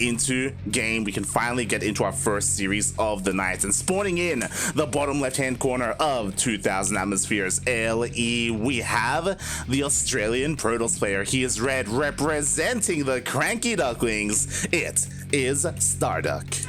into game. We can finally get into our first series of the night. And spawning in the bottom left-hand corner of 2000 Atmospheres LE, we have the Australian Protoss player. He is red, representing the Cranky Ducklings. It is StarDuck.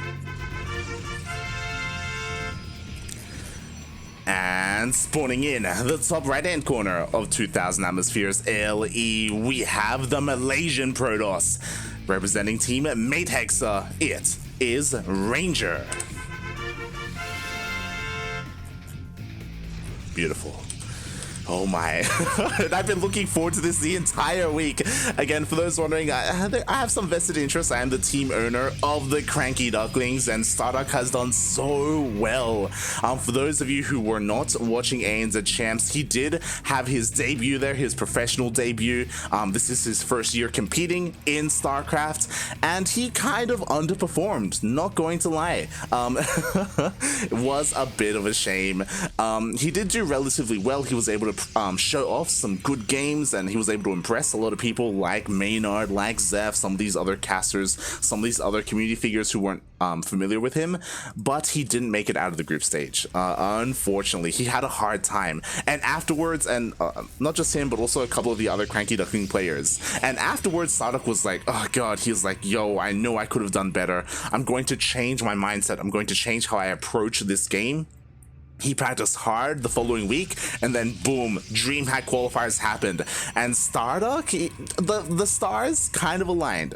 And spawning in the top right-hand corner of 2000 Atmospheres LE, we have the Malaysian Protoss. Representing Team Mate Hexa, it is Ranger. Beautiful. Oh my. And I've been looking forward to this the entire week. Again, for those wondering, I have some vested interest. I am the team owner of the Cranky Ducklings, and StarDuck has done so well. For those of you who were not watching ANZ Champs, he did have his debut there, his professional debut. This is his first year competing in StarCraft, and he kind of underperformed, not going to lie. It was a bit of a shame. He did do relatively well. He was able to show off some good games, and he was able to impress a lot of people like Maynard, like Zeph, some of these other casters, some of these other community figures who weren't familiar with him, but he didn't make it out of the group stage. Unfortunately, he had a hard time, and afterwards, and not just him, but also a couple of the other Cranky Duckling players, and afterwards StarDuck was like, oh god, he's like, yo, I know I could have done better. I'm going to change my mindset. I'm going to change how I approach this game. He practiced hard the following week, and then boom, DreamHack qualifiers happened, and StarDuck, the stars kind of aligned,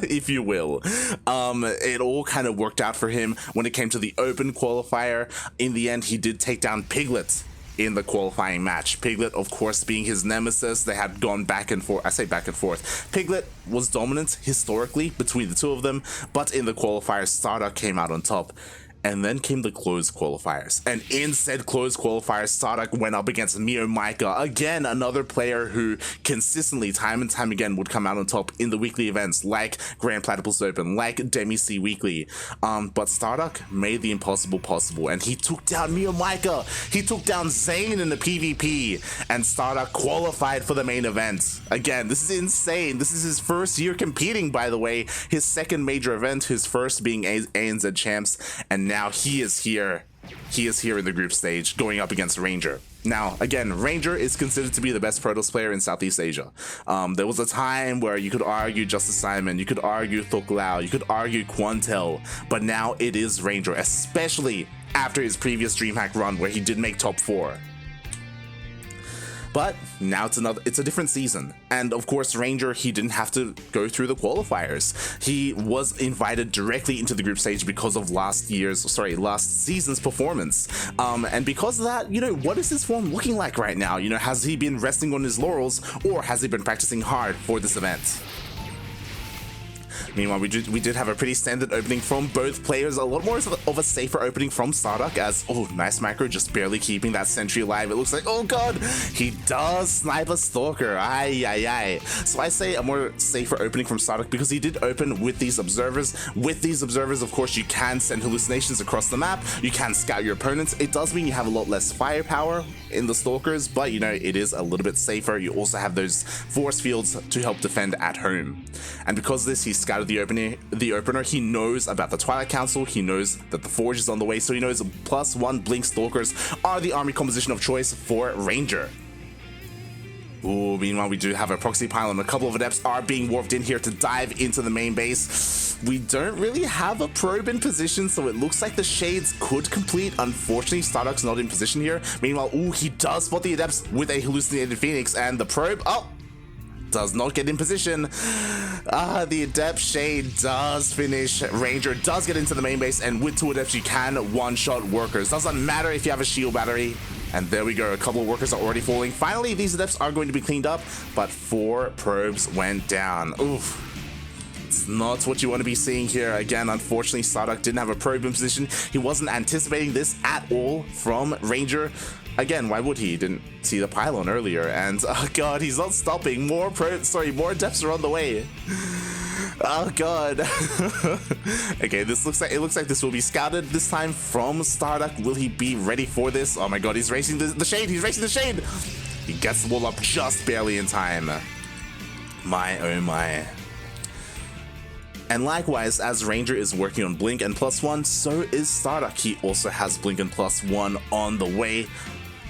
if you will. It all kind of worked out for him when it came to the open qualifier. In the end, he did take down Piglet in the qualifying match. Piglet, of course, being his nemesis. They had gone back and forth. I say back and forth. Piglet was dominant historically between the two of them, but in the qualifiers, StarDuck came out on top. And then came the closed qualifiers. And in said closed qualifiers, StarDuck went up against Mio Micah. Again, another player who consistently, time and time again, would come out on top in the weekly events, like Grand Platypus Open, like Demi C Weekly. But StarDuck made the impossible possible, and he took down Mio Micah. He took down Zane in the PvP, and StarDuck qualified for the main event. Again, this is insane. This is his first year competing, by the way. His second major event, his first being ANZ Champs, and now he is here. He is here in the group stage going up against Ranger. Now, again, Ranger is considered to be the best Protoss player in Southeast Asia. There was a time where you could argue Justice Simon, you could argue Thok Lao, you could argue Quantel, but now it is Ranger, especially after his previous DreamHack run where he did make top 4. But now it's a different season, and of course Ranger, he didn't have to go through the qualifiers. He was invited directly into the group stage because of last season's performance, and because of that, you know, what is his form looking like right now? You know, has he been resting on his laurels, or has he been practicing hard for this event? Meanwhile, we did have a pretty standard opening from both players, a lot more of a safer opening from StarDuck, as, oh, nice macro, just barely keeping that sentry alive. It looks like, oh god, he does snipe a Stalker, aye. So I say a more safer opening from StarDuck because he did open with these observers. With these observers, of course, you can send hallucinations across the map, you can scout your opponents. It does mean you have a lot less firepower in the Stalkers, but you know, it is a little bit safer. You also have those force fields to help defend at home. And because of this, he scouted the opener. He knows about the Twilight Council, he knows that the Forge is on the way, so he knows +1 Blink Stalkers are the army composition of choice for Ranger. Ooh, meanwhile, we do have a proxy pylon. A couple of adepts are being warped in here to dive into the main base. We don't really have a probe in position, so it looks like the Shades could complete. Unfortunately, StarDuck's not in position here. Meanwhile, ooh, he does spot the adepts with a hallucinated Phoenix, and the probe, does not get in position. The Adept Shade does finish. Ranger does get into the main base, and with 2 adepts, you can one-shot workers. Doesn't matter if you have a shield battery. And there we go, a couple of workers are already falling. Finally, these adepts are going to be cleaned up, but 4 probes went down. Oof. It's not what you want to be seeing here. Again, unfortunately, StarDuck didn't have a probe in position. He wasn't anticipating this at all from Ranger. Again, why would he? He didn't see the pylon earlier, and oh god, he's not stopping. More depths are on the way. Oh god. Okay, it looks like this will be scouted this time from StarDuck. Will he be ready for this? Oh my god, he's racing the Shade. He's racing the Shade. He gets the wall up just barely in time. My oh my. And likewise, as Ranger is working on Blink and +1, so is StarDuck. He also has Blink and +1 on the way.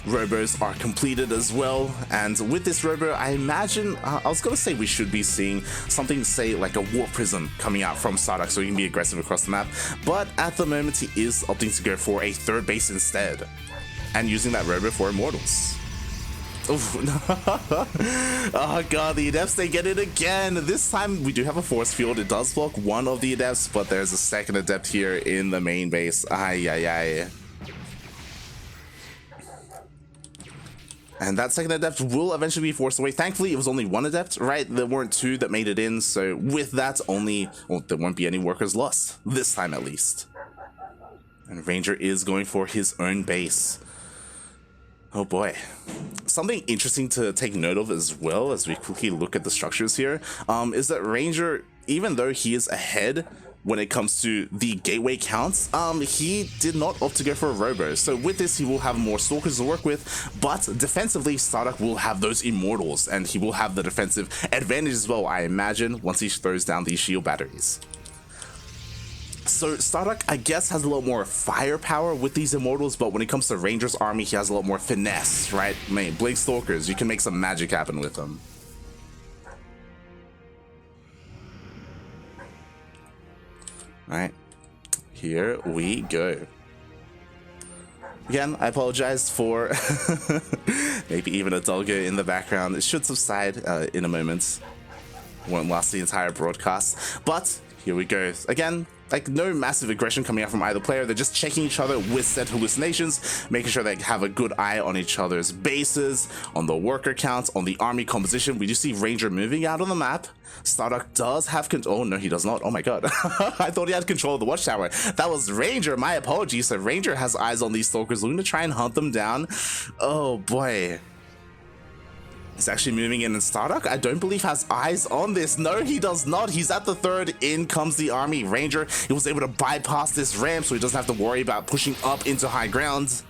Robos are completed as well, and with this Robo, I imagine, I was gonna say we should be seeing something, say like a Warp Prism coming out from StarDuck so he can be aggressive across the map, but at the moment he is opting to go for a third base instead, and using that Robo for Immortals. Oh god, the Adepts, they get it again. This time we do have a Force Field. It does block one of the Adepts, but there's a second Adept here in the main base. Ay. And that second Adept will eventually be forced away. Thankfully, it was only one Adept, right? There weren't two that made it in, so with that, there won't be any workers lost. This time, at least. And Ranger is going for his own base. Oh boy. Something interesting to take note of as well, as we quickly look at the structures here, is that Ranger, even though he is ahead when it comes to the gateway counts, he did not opt to go for a Robo. So with this, he will have more Stalkers to work with, but defensively, StarDuck will have those Immortals, and he will have the defensive advantage as well, I imagine, once he throws down these shield batteries. So StarDuck, I guess, has a lot more firepower with these Immortals, but when it comes to Ranger's army, he has a lot more finesse, right? I mean, Blink Stalkers, you can make some magic happen with them. Alright, here we go. Again, I apologize for maybe even a doggo in the background. It should subside in a moment. Won't last the entire broadcast, but here we go. Again, like no massive aggression coming out from either player. They're just checking each other with said hallucinations, making sure they have a good eye on each other's bases, on the worker counts, on the army composition. We do see Ranger moving out on the map. StarDuck does have control. Oh no, he does not. Oh my god. I thought he had control of the watchtower. That was Ranger. My apologies. So Ranger has eyes on these Stalkers, looking to try and hunt them down. Oh boy. He's actually moving in, and StarDuck, I don't believe, has eyes on this. No, he does not. He's at the third. In comes the army. Ranger, he was able to bypass this ramp, so he doesn't have to worry about pushing up into high ground.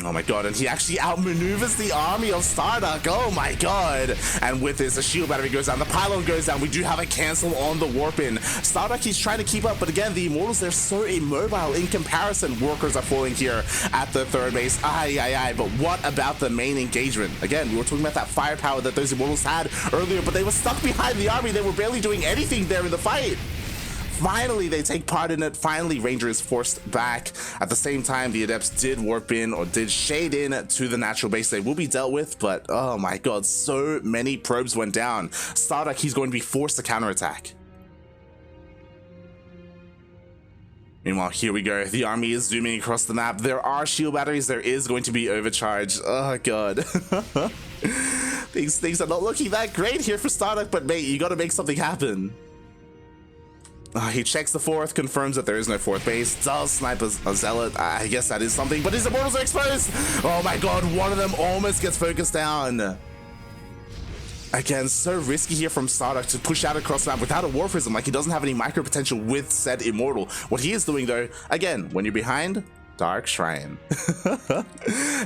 Oh my god, and he actually outmaneuvers the army of StarDuck. Oh my god. And with this, a shield battery goes down, the pylon goes down. We do have a cancel on the warp in. StarDuck, he's trying to keep up, but again, the Immortals, they're so immobile in comparison. Workers are falling here at the third base. Aye. But what about the main engagement? Again, we were talking about that firepower that those Immortals had earlier, but they were stuck behind the army. They were barely doing anything there in the fight. Finally, they take part in it. Finally, Ranger is forced back. At the same time, the Adepts did warp in, or did shade in to the natural base. They will be dealt with, but oh my god, so many probes went down. StarDuck, he's going to be forced to counterattack. Meanwhile, here we go. The army is zooming across the map. There are shield batteries. There is going to be overcharge. Oh god. Things are not looking that great here for StarDuck, but mate, you got to make something happen. He checks the fourth, confirms that there is no fourth base, does snipe a zealot. I guess that is something, but his Immortals are exposed. Oh my god, one of them almost gets focused down. Again, so risky here from StarDuck to push out across the map without a War Prism. Like, he doesn't have any micro potential with said Immortal. What he is doing though, again, when you're behind, Dark Shrine.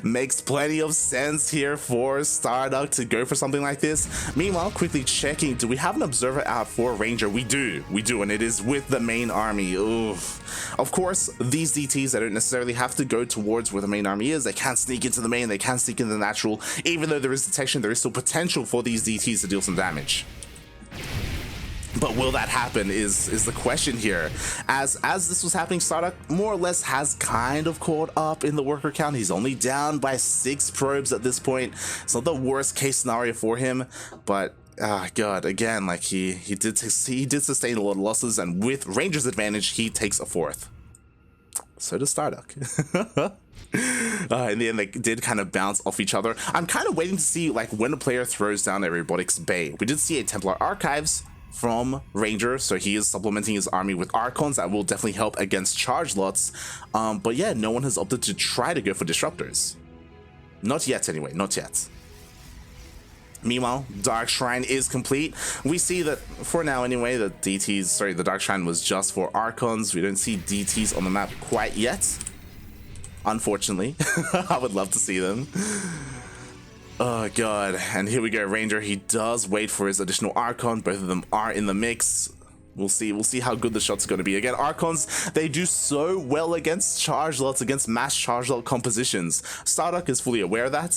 Makes plenty of sense here for StarDuck to go for something like this. Meanwhile, quickly checking, do we have an observer out for Ranger? We do, and it is with the main army. Oof. Of course, these DTs, they don't necessarily have to go towards where the main army is. They can sneak into the main, they can sneak into the natural. Even though there is detection, there is still potential for these DTs to deal some damage. But will that happen is the question here. As this was happening, StarDuck more or less has kind of caught up in the worker count. He's only down by 6 probes at this point. It's not the worst case scenario for him, but god, again, like he did sustain a lot of losses, and with Ranger's advantage, he takes a 4th. So does StarDuck. In the end, they did kind of bounce off each other. I'm kind of waiting to see like when a player throws down a Robotics Bay. We did see a Templar Archives from Ranger, so he is supplementing his army with Archons. That will definitely help against charge lots, but yeah, no one has opted to try to go for Disruptors. Not yet anyway, not yet. Meanwhile, Dark Shrine is complete. We see that, for now anyway, the Dark Shrine was just for Archons. We don't see DTs on the map quite yet, unfortunately. I would love to see them. Oh god, and here we go. Ranger, he does wait for his additional Archon. Both of them are in the mix. We'll see how good the shot's going to be. Again, Archons, they do so well against charge lots, against mass charge lot compositions. StarDuck is fully aware of that.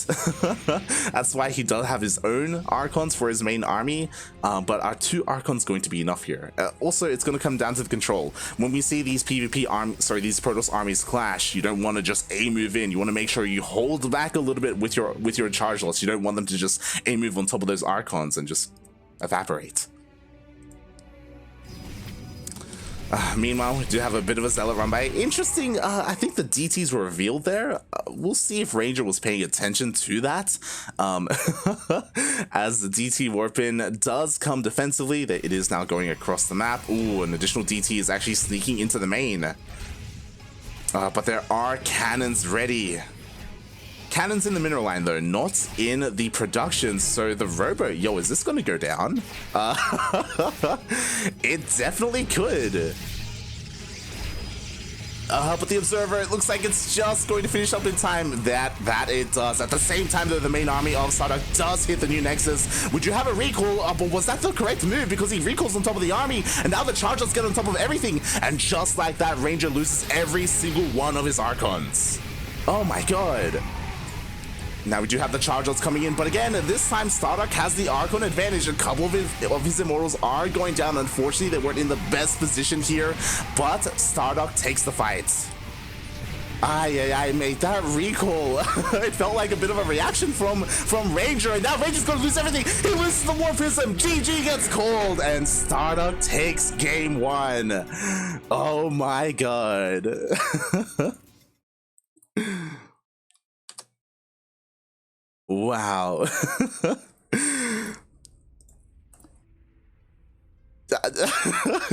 That's why he does have his own Archons for his main army, but are 2 Archons going to be enough here? Also, it's going to come down to the control. When we see these these Protoss armies clash, you don't want to just A-move in. You want to make sure you hold back a little bit with your charge lots. You don't want them to just A-move on top of those Archons and just evaporate. Meanwhile, we do have a bit of a zealot run by. Interesting, I think the DTs were revealed there. We'll see if Ranger was paying attention to that. As the DT warp-in does come defensively, that it is now going across the map. Ooh, an additional DT is actually sneaking into the main. But there are cannons ready. Cannons in the mineral line though, not in the production, so the robo, yo, is this gonna go down? It definitely could. But the observer, it looks like it's just going to finish up in time. That it does. At the same time though, the main army of StarDuck does hit the new Nexus. Would you have a recall? But was that the correct move? Because he recalls on top of the army, and now the Chargers get on top of everything. And just like that, Ranger loses every single one of his Archons. Oh my god. Now we do have the Chargers coming in, but again, this time StarDuck has the Archon advantage. A couple of his Immortals are going down. Unfortunately, they weren't in the best position here, but StarDuck takes the fight. I made that recall. It felt like a bit of a reaction from Ranger, and now Ranger's gonna lose everything. He loses the Warpism. GG gets called, and StarDuck takes game 1. Oh my god. Wow.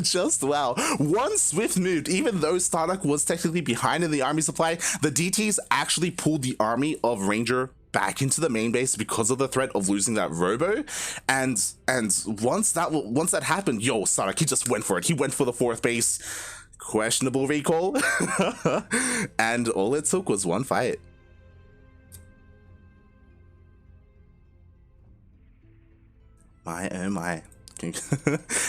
Just wow. One swift move, even though StarDuck was technically behind in the army supply, the DTs actually pulled the army of Ranger back into the main base because of the threat of losing that robo. And once that happened, yo, StarDuck, he just went for it. He went for the 4th base. Questionable recall. And all it took was one fight. My oh my.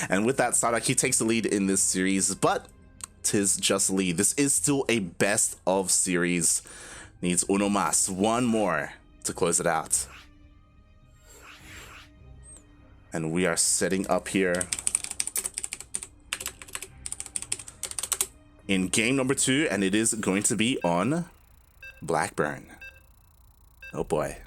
And with that, StarDuck, he takes the lead in this series, but 'tis just lead. This is still a best of series. Needs uno más, one more to close it out. And we are setting up here in game number 2, and it is going to be on Blackburn. Oh boy.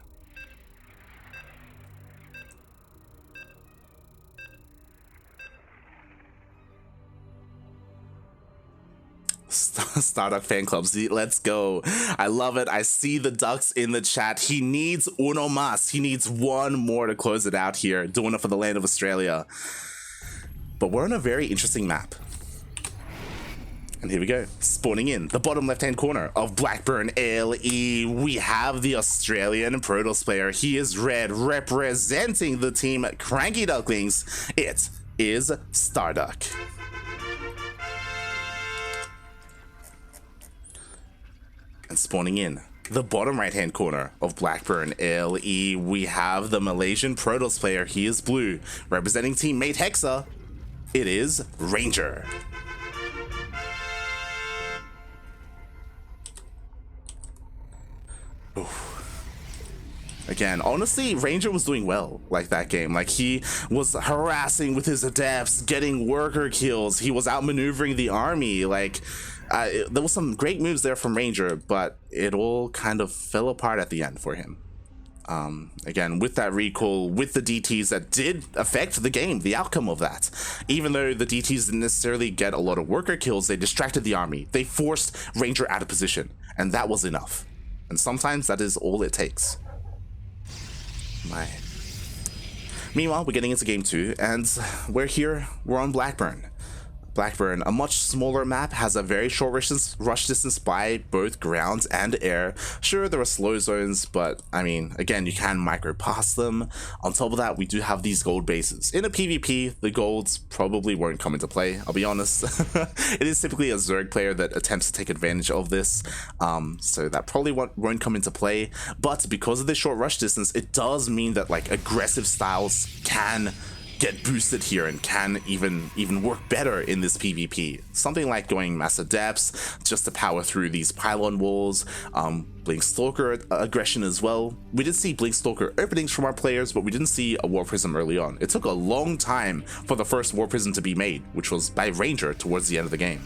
StarDuck fan clubs, let's go. I love it. I see the ducks in the chat. He needs uno más. He needs one more to close it out here, doing it for the land of Australia. But we're on a very interesting map. And here we go, spawning in the bottom left-hand corner of Blackburn LE. We have the Australian Protoss player. He is red, representing the team Cranky Ducklings. It is StarDuck. And spawning in the bottom right-hand corner of Blackburn LE, we have the Malaysian Protoss player. He is blue, representing teammate Hexa. It is Ranger. Again, honestly, Ranger was doing well like that game. Like, he was harassing with his adepts, getting worker kills. He was outmaneuvering the army. Like, there was some great moves there from Ranger, but it all kind of fell apart at the end for him. Again, with that recall, with the DTs that did affect the game, the outcome of that. Even though the DTs didn't necessarily get a lot of worker kills, they distracted the army. They forced Ranger out of position, and that was enough. And sometimes that is all it takes. My. Meanwhile, we're getting into game 2, and we're on Blackburn. Blackburn, a much smaller map, has a very short rush distance by both ground and air. Sure, there are slow zones, but I mean, again, you can micro past them. On top of that, we do have these gold bases. In a PvP, the golds probably won't come into play, I'll be honest. It is typically a Zerg player that attempts to take advantage of this, so that probably won't come into play. But because of this short rush distance, it does mean that like aggressive styles can get boosted here and can even work better in this PvP. Something like going Massive Depths just to power through these pylon walls, Blink Stalker aggression as well. We did see Blink Stalker openings from our players, but we didn't see a War Prism early on. It took a long time for the first War Prism to be made, which was by Ranger towards the end of the game.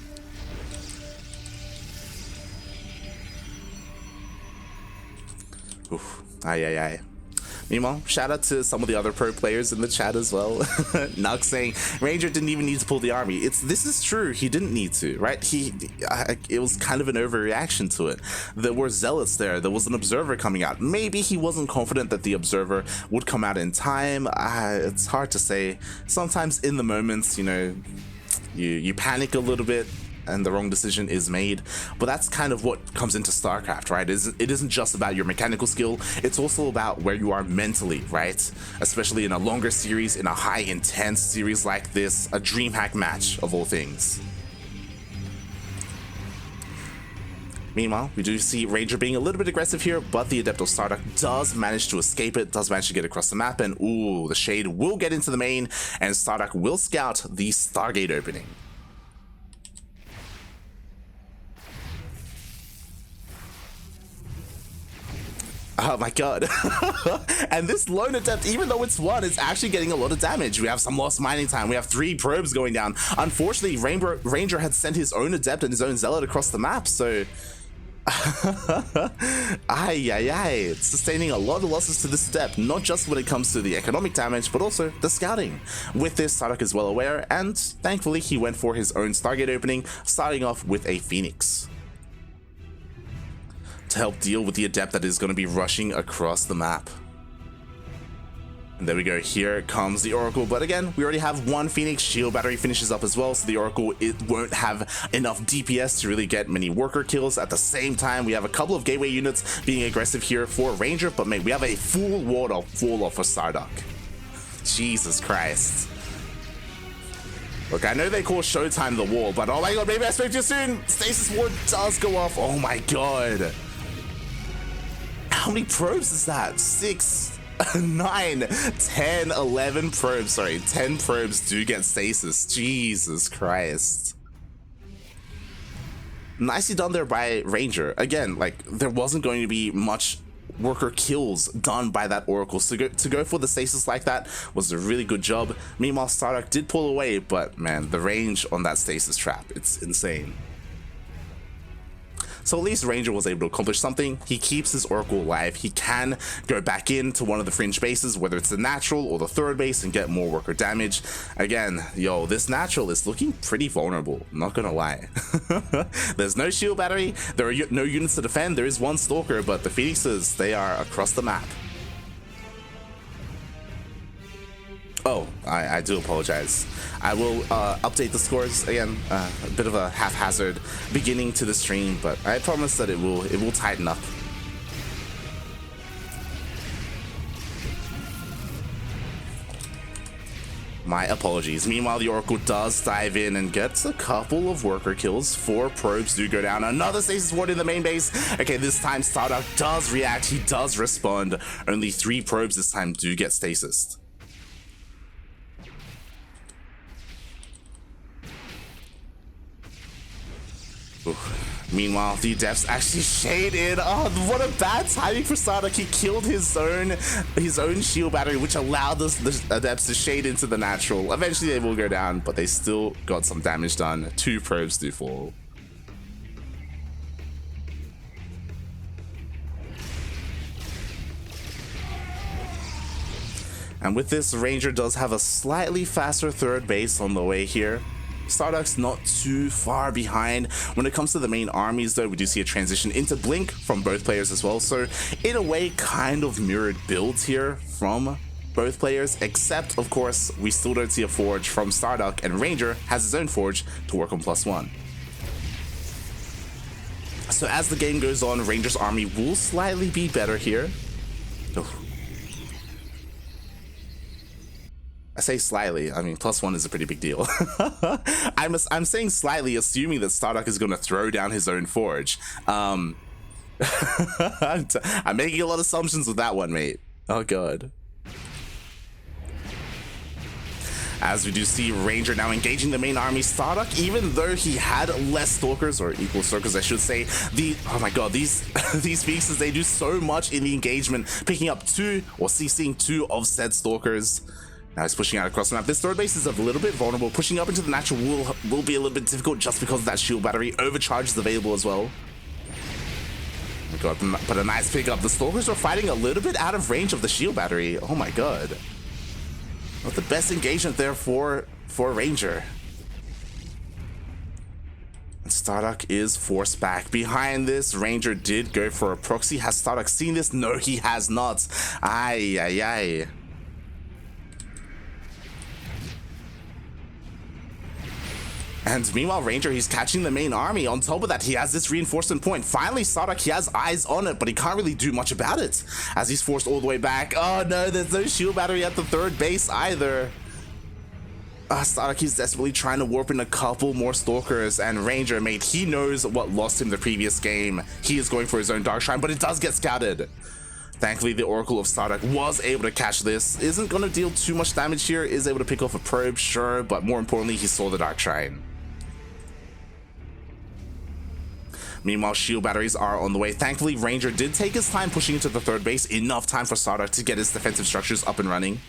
Oof, aye. Meanwhile, shout out to some of the other pro players in the chat as well. Nug saying Ranger didn't even need to pull the army. This is true. He didn't need to, right? It was kind of an overreaction to it. There were zealots there. There was an observer coming out. Maybe he wasn't confident that the observer would come out in time. It's hard to say. Sometimes in the moments, you know, you panic a little bit and the wrong decision is made, but that's kind of what comes into StarCraft, right? It isn't just about your mechanical skill, it's also about where you are mentally, right? Especially in a longer series, in a high intense series like this, a DreamHack match of all things. Meanwhile, we do see Ranger being a little bit aggressive here, but the Adept of StarDuck does manage to escape it, does manage to get across the map, and ooh, the Shade will get into the main, and StarDuck will scout the Stargate opening. Oh my god. And this lone Adept, even though it's one, it's actually getting a lot of damage. We have some lost mining time. We have 3 probes going down. Unfortunately, Ranger had sent his own Adept and his own Zealot across the map, so it's sustaining a lot of losses to this Adept, not just when it comes to the economic damage, but also the scouting. With this, StarDuck is well aware, and thankfully he went for his own Stargate opening, starting off with a Phoenix to help deal with the Adept that is going to be rushing across the map. And there we go, here comes the Oracle, but again, we already have 1 Phoenix, shield battery finishes up as well, so the Oracle, it won't have enough DPS to really get many worker kills. At the same time, we have a couple of gateway units being aggressive here for Ranger, but mate, we have a full ward off for StarDuck. Jesus Christ. Look, I know they call Showtime the wall, but oh my god, maybe I spoke too soon. Stasis ward does go off. Oh my god. How many probes is that? 6, 9, 10, 11 probes. Sorry, 10 probes do get stasis. Jesus Christ. Nicely done there by Ranger. Again, like, there wasn't going to be much worker kills done by that Oracle, so to go for the stasis like that was a really good job. Meanwhile, StarDuck did pull away, but man, the range on that stasis trap, it's insane. So at least Ranger was able to accomplish something. He keeps his Oracle alive. He can go back into one of the fringe bases, whether it's the natural or the third base, and get more worker damage. Again, yo, this natural is looking pretty vulnerable, not gonna lie. There's no shield battery, there are no units to defend, there is 1 Stalker, but the Phoenixes, they are across the map. Oh, I do apologize. I will update the scores again. A bit of a haphazard beginning to the stream, but I promise that it will tighten up. My apologies. Meanwhile, the Oracle does dive in and gets a couple of worker kills. 4 probes do go down. Another stasis ward in the main base. Okay, this time StarDuck does react. He does respond. Only 3 probes this time do get stasis. Oof. Meanwhile, the Adepts actually shade in. Oh, what a bad timing for StarDuck. He killed his own shield battery, which allowed the Adepts to shade into the natural. Eventually they will go down, but they still got some damage done. 2 probes do fall. And with this, Ranger does have a slightly faster third base on the way here. StarDuck's not too far behind. When it comes to the main armies though, we do see a transition into Blink from both players as well. So in a way, kind of mirrored builds here from both players, except, of course, we still don't see a forge from StarDuck, and Ranger has his own forge to work on +1. So as the game goes on, Ranger's army will slightly be better here. Oh. I say slightly, I mean, +1 is a pretty big deal. I'm saying slightly, assuming that StarDuck is going to throw down his own forge. I'm making a lot of assumptions with that one, mate. Oh god. As we do see Ranger now engaging the main army, StarDuck, even though he had less stalkers, or equal stalkers I should say, oh my god, these pieces, they do so much in the engagement, picking up 2 or CCing 2 of said stalkers. Now he's pushing out across the map. This third base is a little bit vulnerable. Pushing up into the natural will be a little bit difficult just because of that shield battery. Overcharge is available as well. Oh my god, but a nice pickup. The stalkers are fighting a little bit out of range of the shield battery. Oh my god. Not the best engagement there for Ranger. And StarDuck is forced back. Behind this, Ranger did go for a proxy. Has StarDuck seen this? No, he has not. Ay, ay, ay. And meanwhile, Ranger, he's catching the main army. On top of that, he has this reinforcement point. Finally, StarDuck, he has eyes on it, but he can't really do much about it as he's forced all the way back. Oh no, there's no shield battery at the third base either. StarDuck, he's desperately trying to warp in a couple more stalkers, and Ranger, mate, he knows what lost him the previous game. He is going for his own Dark Shrine, but it does get scouted. Thankfully, the Oracle of StarDuck was able to catch this. Isn't going to deal too much damage here. Is able to pick off a probe, sure, but more importantly, he saw the Dark Shrine. Meanwhile, shield batteries are on the way. Thankfully, Ranger did take his time pushing into the third base. Enough time for StarDuck to get his defensive structures up and running.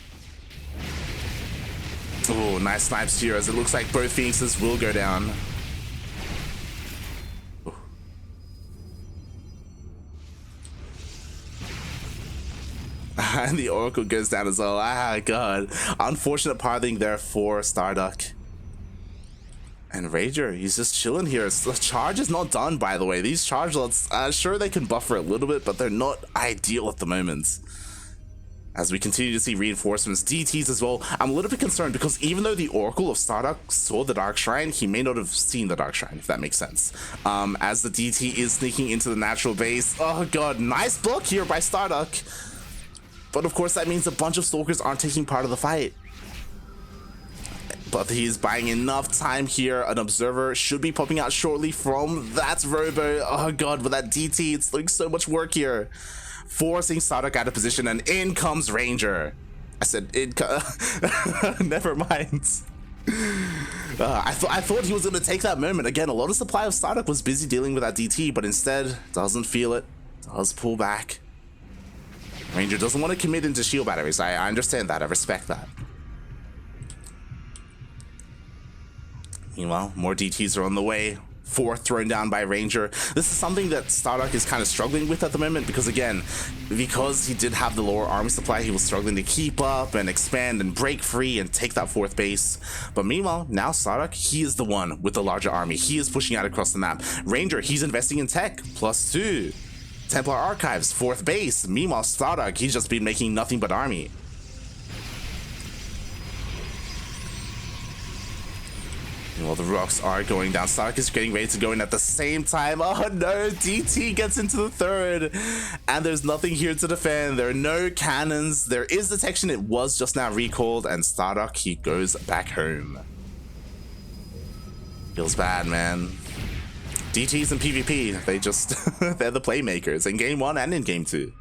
Oh, nice snipes here as it looks like both Phoenixes will go down. Oh. And the Oracle goes down as well. Ah, god. Unfortunate parting there for StarDuck. And Ranger, he's just chilling here. The charge is not done, by the way. These charge lots, sure they can buffer a little bit, but they're not ideal at the moment. As we continue to see reinforcements, DTs as well. I'm a little bit concerned because even though the Oracle of StarDuck saw the Dark Shrine, he may not have seen the Dark Shrine, if that makes sense. As the DT is sneaking into the natural base. Oh god, nice block here by StarDuck. But of course that means a bunch of stalkers aren't taking part of the fight. But he's buying enough time here. An observer should be popping out shortly from that robo. Oh god, with that DT, it's doing so much work here. Forcing StarDuck out of position, and in comes Ranger. I said, never mind. I thought he was going to take that moment. Again, a lot of supply of StarDuck was busy dealing with that DT, but instead, doesn't feel it. Does pull back. Ranger doesn't want to commit into shield batteries. I understand that. I respect that. Meanwhile, more DTs are on the way. 4 thrown down by Ranger. This is something that StarDuck is kind of struggling with at the moment because, again, because he did have the lower army supply, he was struggling to keep up and expand and break free and take that 4th base. But meanwhile, now StarDuck, he is the one with the larger army. He is pushing out across the map. Ranger, he's investing in tech. +2. Templar Archives, 4th base. Meanwhile, StarDuck, he's just been making nothing but army. Well, the rocks are going down. StarDuck is getting ready to go in at the same time. Oh no, DT gets into the 3rd. And there's nothing here to defend. There are no cannons. There is detection. It was just now recalled. And StarDuck, he goes back home. Feels bad, man. DTs and PvP, they just, they're the playmakers in game 1 and in game 2.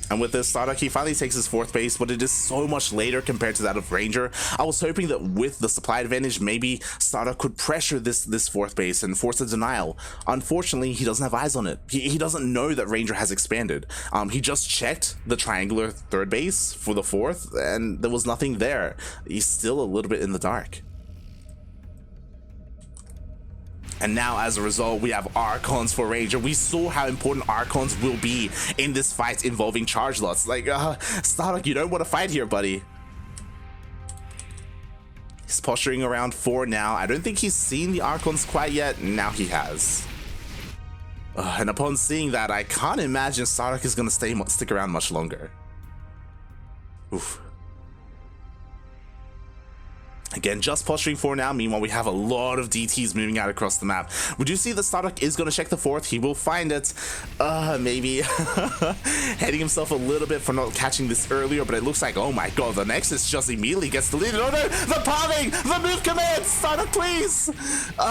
And with this, StarDuck, he finally takes his 4th base, but it is so much later compared to that of Ranger. I was hoping that with the supply advantage, maybe StarDuck could pressure this 4th base and force a denial. Unfortunately, he doesn't have eyes on it. He doesn't know that Ranger has expanded. He just checked the triangular 3rd base for the 4th, and there was nothing there. He's still a little bit in the dark. And now, as a result, we have Archons for Ranger. We saw how important Archons will be in this fight involving charge lots. Like, StarDuck, you don't want to fight here, buddy. He's posturing around 4 now. I don't think he's seen the Archons quite yet. Now he has. And upon seeing that, I can't imagine StarDuck is going to stick around much longer. Oof. Again, just posturing for now. Meanwhile, we have a lot of DTs moving out across the map. We do see that StarDuck is going to check the fourth. He will find it. Maybe heading himself a little bit for not catching this earlier, but it looks like, oh my god, the Nexus just immediately gets deleted. Oh no, the palming! The move command! StarDuck, please!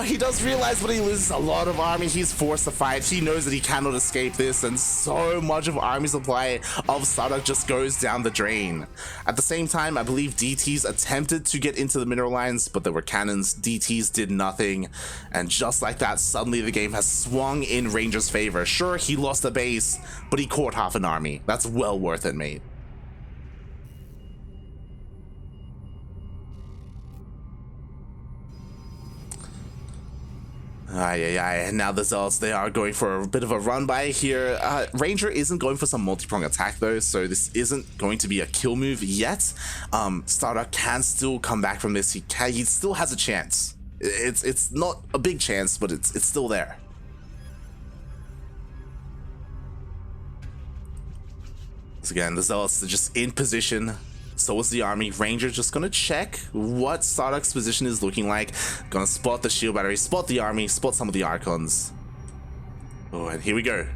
He does realize when he loses a lot of army, he's forced to fight. He knows that he cannot escape this, and so much of army supply of StarDuck just goes down the drain. At the same time, I believe DTs attempted to get into the mineral lines, but there were cannons. DTs did nothing, and just like that, suddenly the game has swung in Ranger's favor. Sure, he lost a base, but he caught half an army. That's well worth it, mate. And now the Zealots, they are going for a bit of a run by here. Ranger isn't going for some multi-prong attack though, so this isn't going to be a kill move yet. StarDuck can still come back from this. He still has a chance. It's not a big chance, but it's still there. So again, the Zealots are just in position. So is the army. Ranger just gonna check what StarDuck's position is looking like. Gonna spot the shield battery, spot the army, spot some of the Archons. Oh, and here we go.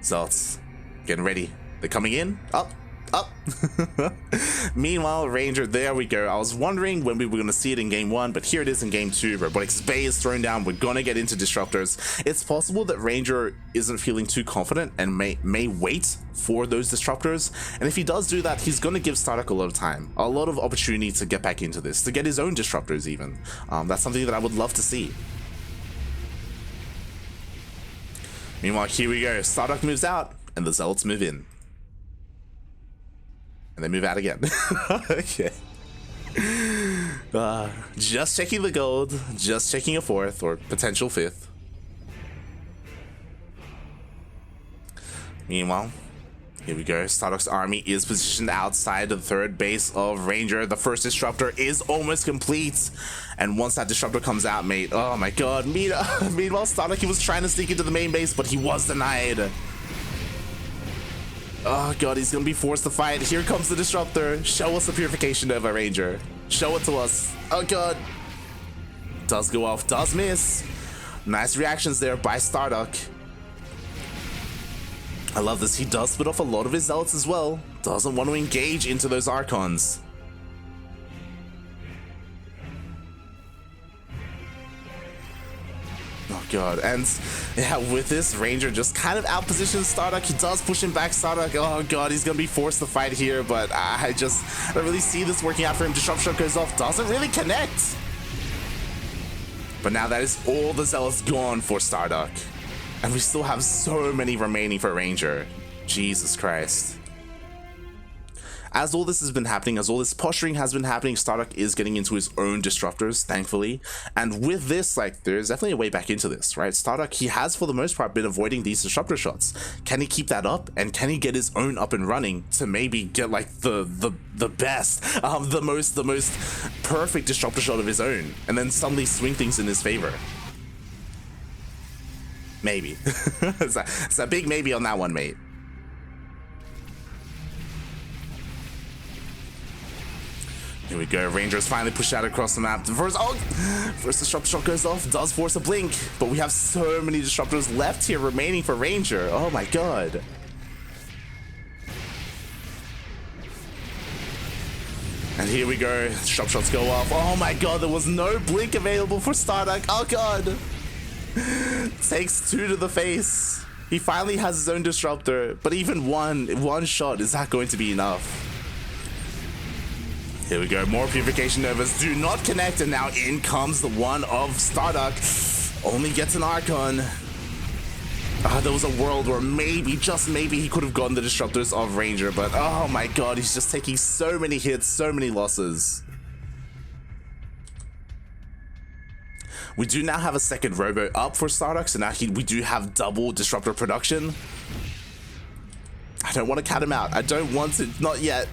Zealots getting ready. They're coming in. Up. Meanwhile, Ranger, there we go. I was wondering when we were going to see it in game 1, but here it is in game 2. Robotics Bay is thrown down. We're going to get into disruptors. It's possible that Ranger isn't feeling too confident and may wait for those disruptors. And if he does do that, he's going to give StarDuck a lot of time, a lot of opportunity to get back into this, to get his own disruptors even. That's something that I would love to see. Meanwhile, here we go. StarDuck moves out and the Zealots move in. And they move out again. Okay. Just checking the gold. Just checking a fourth or potential fifth. Meanwhile, here we go. StarDuck's army is positioned outside the third base of Ranger. The first disruptor is almost complete. And once that disruptor comes out, mate, oh my god. Meanwhile, StarDuck, he was trying to sneak into the main base, but he was denied. Oh god, he's gonna be forced to fight. Here comes the disruptor. Show us the purification of a Ranger. Show it to us. Oh god. Does go off, does miss. Nice reactions there by StarDuck. I love this. He does split off a lot of his Zealots as well. Doesn't want to engage into those Archons. Oh god, and yeah, with this, Ranger just kind of outpositions StarDuck. He does push him back, StarDuck. Oh god, he's gonna be forced to fight here, but I don't really see this working out for him. Disruption goes off, doesn't really connect. But now that is all the Zealots gone for StarDuck. And we still have so many remaining for Ranger. Jesus Christ. As all this has been happening, as all this posturing has been happening, StarDuck is getting into his own disruptors, thankfully. And with this, like, there's definitely a way back into this, right? StarDuck, he has, for the most part, been avoiding these disruptor shots. Can he keep that up? And can he get his own up and running to maybe get, like, the best, the most perfect disruptor shot of his own, and then suddenly swing things in his favor? Maybe. It's a big maybe on that one, mate. Here we go. Rangers finally push out across the map. First disruptor shot goes off, does force a blink, but we have so many disruptors left here remaining for Ranger. Oh my god. And here we go. Disrupt shots go off. Oh my god, there was no blink available for StarDuck. Oh god. Takes 2 to the face. He finally has his own disruptor, but even one shot, is that going to be enough? Here we go, more purification novas do not connect, and now in comes the one of StarDuck. Only gets an Archon. There was a world where maybe, just maybe, he could have gotten the disruptors of Ranger, but oh my god, he's just taking so many hits, so many losses. We do now have a second robo up for StarDuck, so now we do have double disruptor production. I don't want to cat him out. I don't want to, not yet.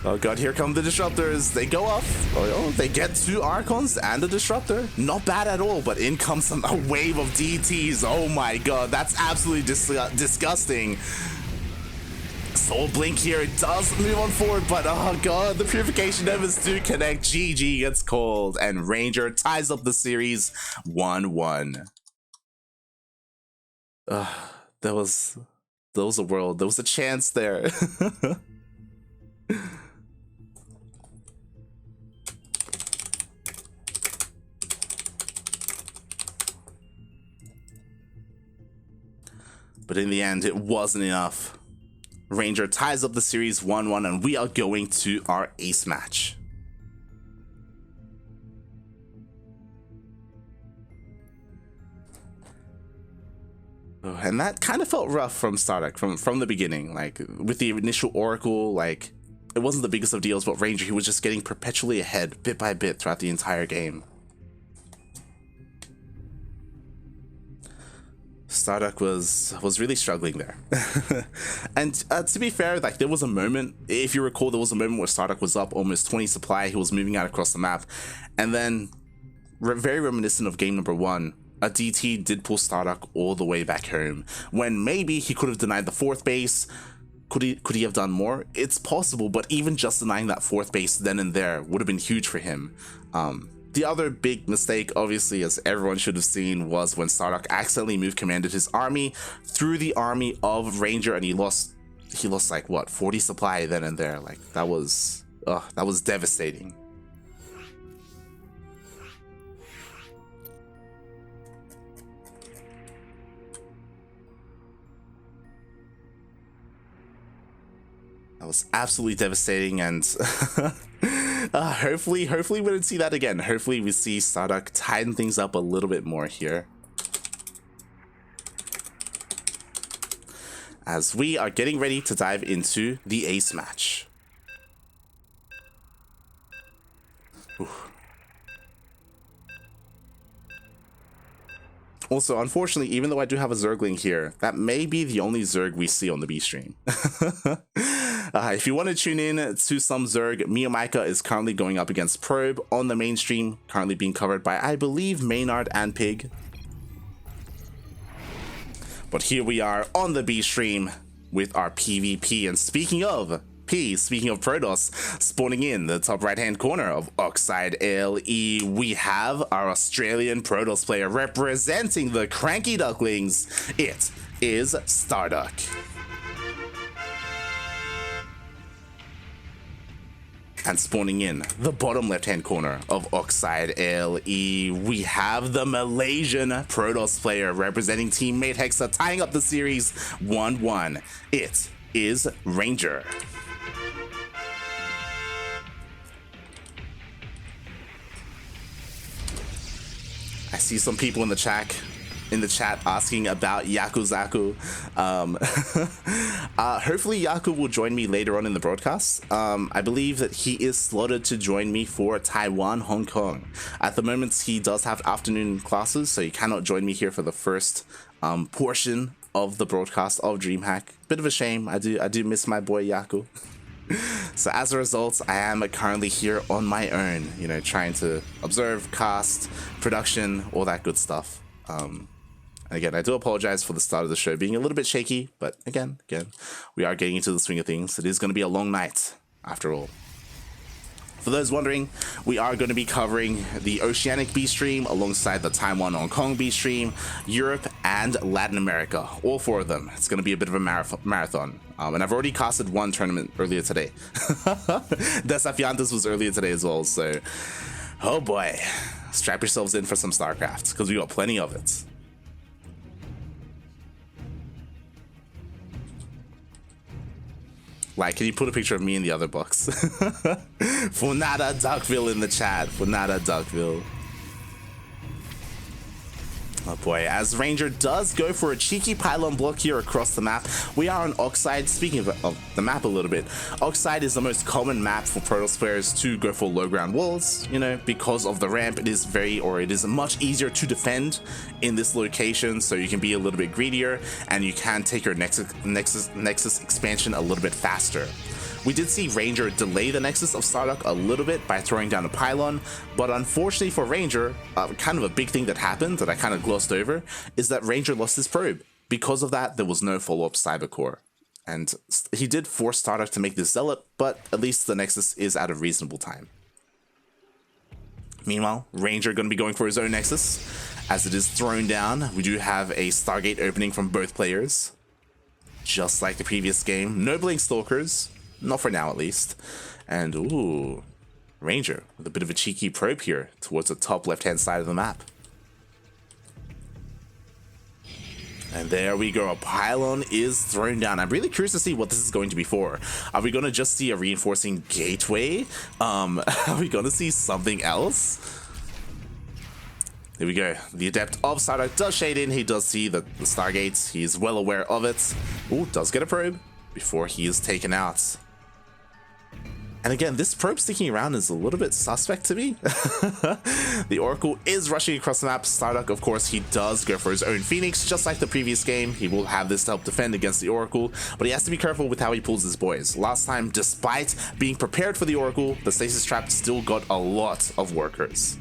Oh god, here come the disruptors. They go off. Oh, they get 2 Archons and a disruptor. Not bad at all, but in comes a wave of DTs. Oh my god, that's absolutely disgusting. Soul Blink here, it does move on forward, but oh god, the Purification Novas do connect. GG gets called, and Ranger ties up the series 1-1. There was a world, there was a chance there. But in the end, it wasn't enough. Ranger ties up the series 1-1, and we are going to our ace match. Oh, and that kind of felt rough from StarDuck from the beginning. Like, with the initial Oracle, like, it wasn't the biggest of deals, but Ranger, he was just getting perpetually ahead, bit by bit, throughout the entire game. StarDuck was really struggling there. And to be fair, like, there was a moment, if you recall, there was a moment where StarDuck was up almost 20 supply. He was moving out across the map, and then very reminiscent of game number 1, a DT did pull StarDuck all the way back home, when maybe he could have denied the 4th base. Could he have done more? It's possible, but even just denying that 4th base then and there would have been huge for him. The other big mistake, obviously, as everyone should have seen, was when StarDuck accidentally commanded his army through the army of Ranger, and he lost like, what, 40 supply then and there. Like, that was devastating. That was absolutely devastating, and hopefully we don't see that again. Hopefully we see StarDuck tighten things up a little bit more here, as we are getting ready to dive into the ace match. Oof. Also, unfortunately, even though I do have a Zergling here, that may be the only Zerg we see on the B stream. If you want to tune in to some Zerg, Miyamika is currently going up against Probe on the mainstream, currently being covered by, I believe, Maynard and Pig. But here we are on the B stream with our PvP, and speaking of Protoss, spawning in the top right-hand corner of Oxide LE, we have our Australian Protoss player representing the Cranky Ducklings. It is StarDuck. And spawning in the bottom left-hand corner of Oxide LE, we have the Malaysian Protoss player representing Teammate Hexa, tying up the series 1-1. It is Ranger. I see some people in the chat asking about Yakuzaku. Hopefully Yaku will join me later on in the broadcast. I believe that he is slotted to join me for Taiwan, Hong Kong. At the moment, he does have afternoon classes, so he cannot join me here for the first portion of the broadcast of DreamHack. Bit of a shame. I do miss my boy Yaku. So as a result, I am currently here on my own, you know, trying to observe, cast, production, all that good stuff. And again, I do apologize for the start of the show being a little bit shaky, but again, we are getting into the swing of things. It is going to be a long night, after all. For those wondering, we are going to be covering the Oceanic B stream alongside the Taiwan Hong Kong B stream, Europe, and Latin America. All 4 of them. It's going to be a bit of a marathon. And I've already casted one tournament earlier today. Desafiantes was earlier today as well, so oh boy, strap yourselves in for some StarCraft, because we got plenty of it. Like, can you put a picture of me in the other box? Funada Duckville in the chat. Funada Duckville. Oh boy, as Ranger does go for a cheeky pylon block here across the map. We are on Oxide. Speaking of the map a little bit, Oxide is the most common map for Protoss players to go for low ground walls, you know, because of the ramp. It is much easier to defend in this location, so you can be a little bit greedier and you can take your Nexus expansion a little bit faster. We did see Ranger delay the Nexus of StarDuck a little bit by throwing down a pylon, but unfortunately for Ranger, kind of a big thing that happened that I kind of glossed over is that Ranger lost his probe. Because of that, there was no follow-up Cybercore. And he did force StarDuck to make this Zealot, but at least the Nexus is at a reasonable time. Meanwhile, Ranger going to be going for his own Nexus. As it is thrown down, we do have a Stargate opening from both players. Just like the previous game. No Blink Stalkers. Not for now, at least. And, ooh, Ranger with a bit of a cheeky probe here towards the top left-hand side of the map. And there we go, a pylon is thrown down. I'm really curious to see what this is going to be for. Are we going to just see a reinforcing gateway? Are we going to see something else? There we go. The Adept of StarDuck does shade in. He does see the Stargates. He's well aware of it. Ooh, does get a probe before he is taken out. And again, this probe sticking around is a little bit suspect to me. The Oracle is rushing across the map. StarDuck, of course, he does go for his own Phoenix, just like the previous game. He will have this to help defend against the Oracle, but he has to be careful with how he pulls his boys. Last time, despite being prepared for the Oracle, the Stasis Trap still got a lot of workers.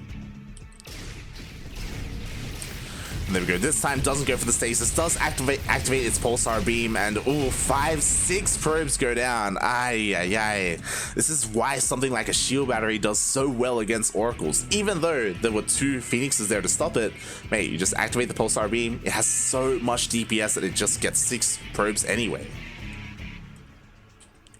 And there we go. This time doesn't go for the stasis, does activate its pulsar beam, and ooh, 5-6 probes go down. Ay. This is why something like a shield battery does so well against oracles. Even though there were 2 phoenixes there to stop it, mate, you just activate the pulsar beam. It has so much DPS that it just gets 6 probes anyway.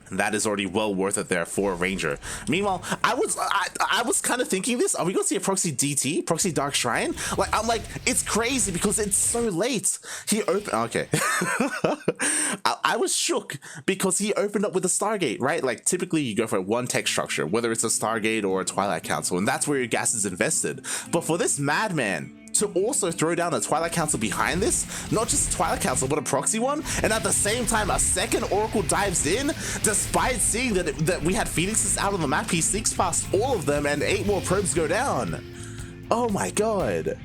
And that is already well worth it there for Ranger. Meanwhile, I was kind of thinking this. Are we going to see a proxy DT? Proxy Dark Shrine? Like, I'm like, it's crazy because it's so late. He opened... Okay. I was shook because he opened up with a Stargate, right? Like, typically you go for one tech structure, whether it's a Stargate or a Twilight Council, and that's where your gas is invested. But for this madman to also throw down a Twilight Council behind this, not just a Twilight Council, but a proxy one, and at the same time, a second Oracle dives in, despite seeing that we had Phoenixes out on the map, he sneaks past all of them, and 8 more probes go down. Oh my god.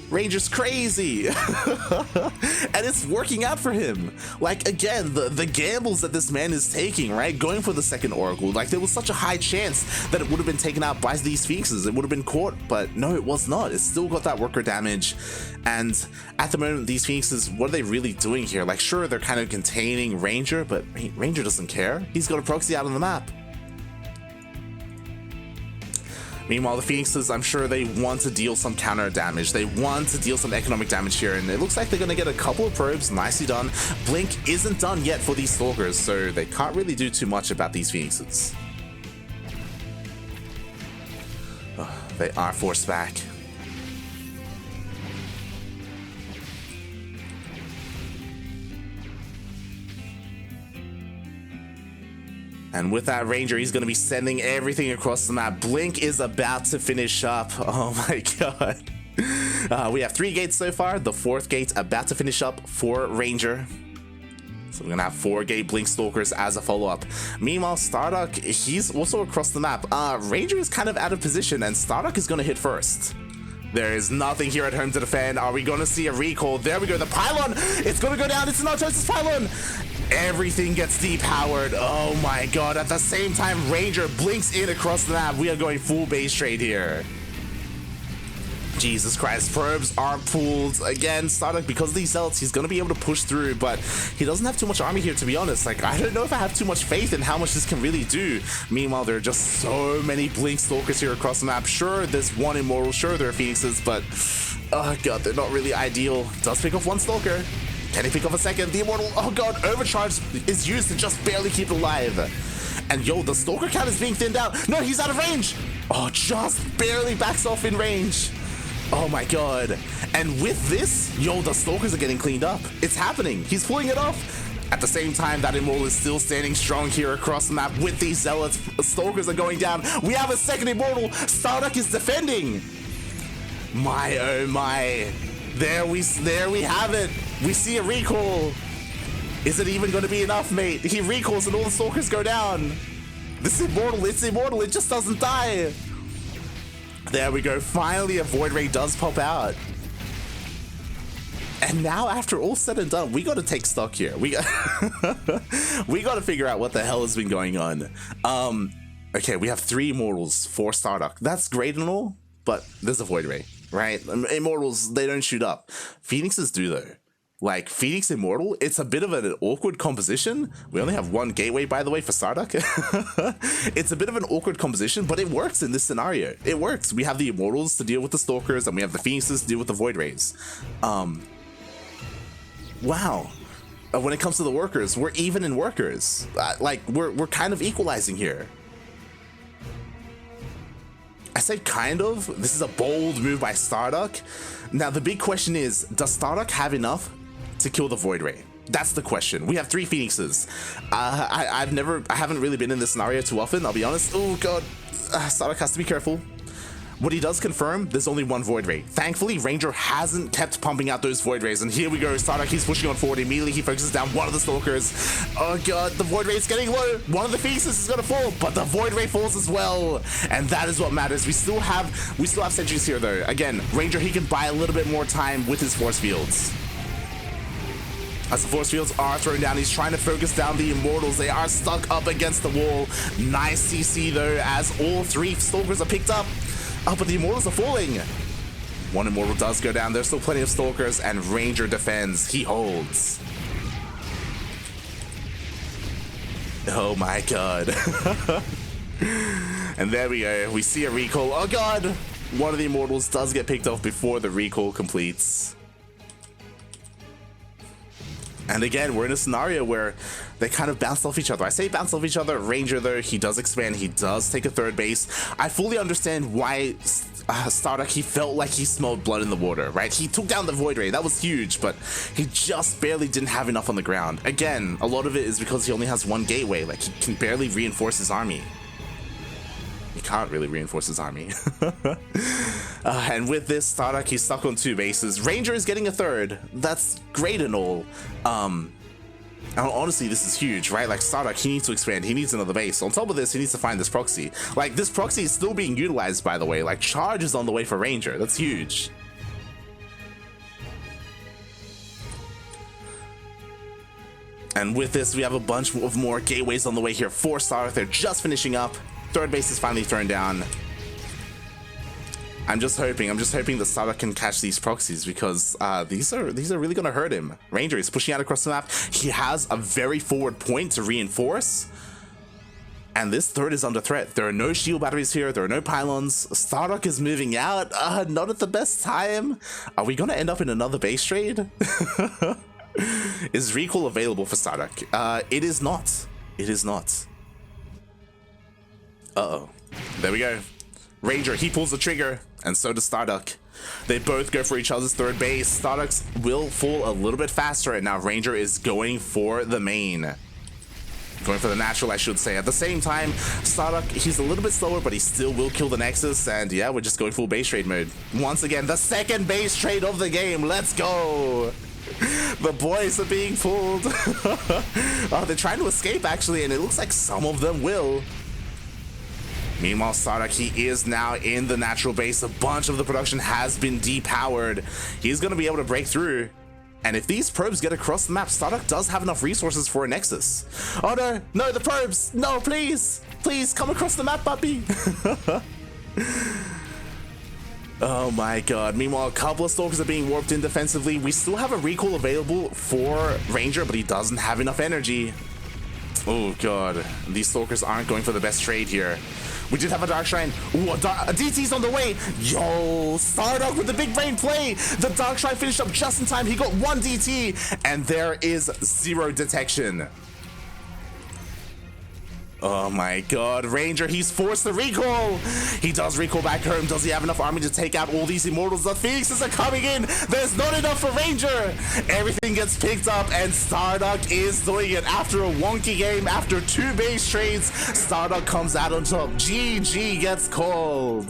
Ranger's crazy. And it's working out for him. Like, again, the gambles that this man is taking, right? Going for the second Oracle. Like, there was such a high chance that it would have been taken out by these Phoenixes. It would have been caught, but no, it was not. It still got that worker damage. And at the moment, these Phoenixes, what are they really doing here? Like, sure, they're kind of containing Ranger, but Ranger doesn't care. He's got a proxy out on the map. Meanwhile, the Phoenixes, I'm sure they want to deal some counter damage. They want to deal some economic damage here, and it looks like they're going to get a couple of probes. Nicely done. Blink isn't done yet for these Stalkers, so they can't really do too much about these Phoenixes. Oh, they are forced back. And with that Ranger, he's going to be sending everything across the map. Blink is about to finish up. Oh my god. We have 3 gates so far. The 4th gate about to finish up for Ranger. So we're going to have 4 gate Blink Stalkers as a follow-up. Meanwhile, StarDuck, he's also across the map. Ranger is kind of out of position, and StarDuck is going to hit first. There is nothing here at home to defend. Are we going to see a recall? There we go. The pylon. It's going to go down. It's an Artosis pylon. Everything gets depowered. Oh my god. At the same time, Ranger blinks in across the map. We are going full base trade here. Jesus Christ. Probes are pulled. Again, StarDuck, because of these Zealots, he's going to be able to push through, but he doesn't have too much army here, to be honest. Like, I don't know if I have too much faith in how much this can really do. Meanwhile, there are just so many Blink Stalkers here across the map. Sure, there's one Immortal. Sure, there are Phoenixes, but oh god, they're not really ideal. Does pick off one Stalker. Can he pick off a second? The Immortal, oh god, Overcharge is used to just barely keep it alive. And yo, the Stalker count is being thinned out. No, he's out of range. Oh, just barely backs off in range. Oh my god. And with this, yo, the Stalkers are getting cleaned up. It's happening. He's pulling it off. At the same time, that Immortal is still standing strong here across the map with these Zealots. Stalkers are going down. We have a second Immortal. StarDuck is defending. My oh my. There we have it. We see a recall. Is it even going to be enough, mate? He recalls and all the Stalkers go down. This Immortal, it's Immortal. It just doesn't die. There we go. Finally, a Void Ray does pop out. And now, after all said and done, we got to take stock here. We got to figure out what the hell has been going on. Okay, we have 3 Immortals, 4 StarDuck. That's great and all, but there's a Void Ray, right? Immortals, they don't shoot up. Phoenixes do though. Like, Phoenix Immortal, it's a bit of an awkward composition. We only have 1 gateway, by the way, for StarDuck. It's a bit of an awkward composition, but it works in this scenario. It works. We have the Immortals to deal with the Stalkers, and we have the Phoenixes to deal with the Void Rays. Wow. When it comes to the workers, we're even in workers. Like, we're kind of equalizing here. I say kind of. This is a bold move by StarDuck. Now, the big question is, does StarDuck have enough to kill the Void Ray? That's the question. We have 3 Phoenixes. I haven't really been in this scenario too often, I'll be honest. Oh god, StarDuck has to be careful. What he does confirm, there's only 1 Void Ray. Thankfully, Ranger hasn't kept pumping out those Void Rays, and here we go. StarDuck, he's pushing on forward. Immediately, he focuses down one of the Stalkers. Oh god, the Void Ray is getting low. One of the Phoenixes is gonna fall, but the Void Ray falls as well, and that is what matters. We still have sentries here, though. Again, Ranger, he can buy a little bit more time with his force fields. As the force fields are thrown down, he's trying to focus down the Immortals. They are stuck up against the wall. Nice CC, though, as all 3 Stalkers are picked up. Oh, but the Immortals are falling. 1 Immortal does go down. There's still plenty of Stalkers, and Ranger defends. He holds. Oh my god. And there we go. We see a recall. Oh god! One of the Immortals does get picked off before the recall completes. And again, we're in a scenario where they kind of bounce off each other. I say bounce off each other. Ranger, though, he does expand. He does take a 3rd base. I fully understand why StarDuck, he felt like he smelled blood in the water, right? He took down the Void Ray. That was huge, but he just barely didn't have enough on the ground. Again, a lot of it is because he only has 1 gateway. Like, he can barely reinforce his army. He can't really reinforce his army. And with this, StarDuck, he's stuck on 2 bases. Ranger is getting a 3rd. That's great and all. And honestly, this is huge, right? Like, StarDuck, he needs to expand. He needs another base. On top of this, he needs to find this proxy. Like, this proxy is still being utilized, by the way. Like, charge is on the way for Ranger. That's huge. And with this, we have a bunch of more gateways on the way here for StarDuck. They're just finishing up. 3rd base is finally thrown down. I'm just hoping that StarDuck can catch these proxies, because these are really gonna hurt him. Ranger is pushing out across the map. He has a very forward point to reinforce, and this 3rd is under threat. There are no shield batteries here. There are no pylons. StarDuck is moving out. Not at the best time. Are we gonna end up in another base trade? Is recall available for StarDuck? It is not. It is not. Uh-oh. There we go. Ranger, he pulls the trigger, and so does StarDuck. They both go for each other's 3rd base. StarDuck's will fall a little bit faster, and now Ranger is going for the main. Going for the natural, I should say. At the same time, StarDuck, he's a little bit slower, but he still will kill the Nexus, and yeah, we're just going full base trade mode. Once again, the 2nd base trade of the game. Let's go! The boys are being pulled. Oh, they're trying to escape, actually, and it looks like some of them will. Meanwhile, StarDuck, he is now in the natural base. A bunch of the production has been depowered. He's going to be able to break through. And if these probes get across the map, StarDuck does have enough resources for a Nexus. Oh no, no, the probes! No, please! Please, come across the map, puppy! Oh my god. Meanwhile, a couple of Stalkers are being warped in defensively. We still have a recall available for Ranger, but he doesn't have enough energy. Oh god. These Stalkers aren't going for the best trade here. We did have a Dark Shrine. Ooh, a DT's on the way. Yo, StarDuck with the big brain play. The Dark Shrine finished up just in time. He got 1 DT, and there is 0 detection. Oh my god, Ranger, he's forced to recall. He does recall back home. Does he have enough army to take out all these Immortals? The Phoenixes are coming in. There's not enough for Ranger. Everything gets picked up, and StarDuck is doing it. After a wonky game, after 2 base trades, StarDuck comes out on top. GG gets called.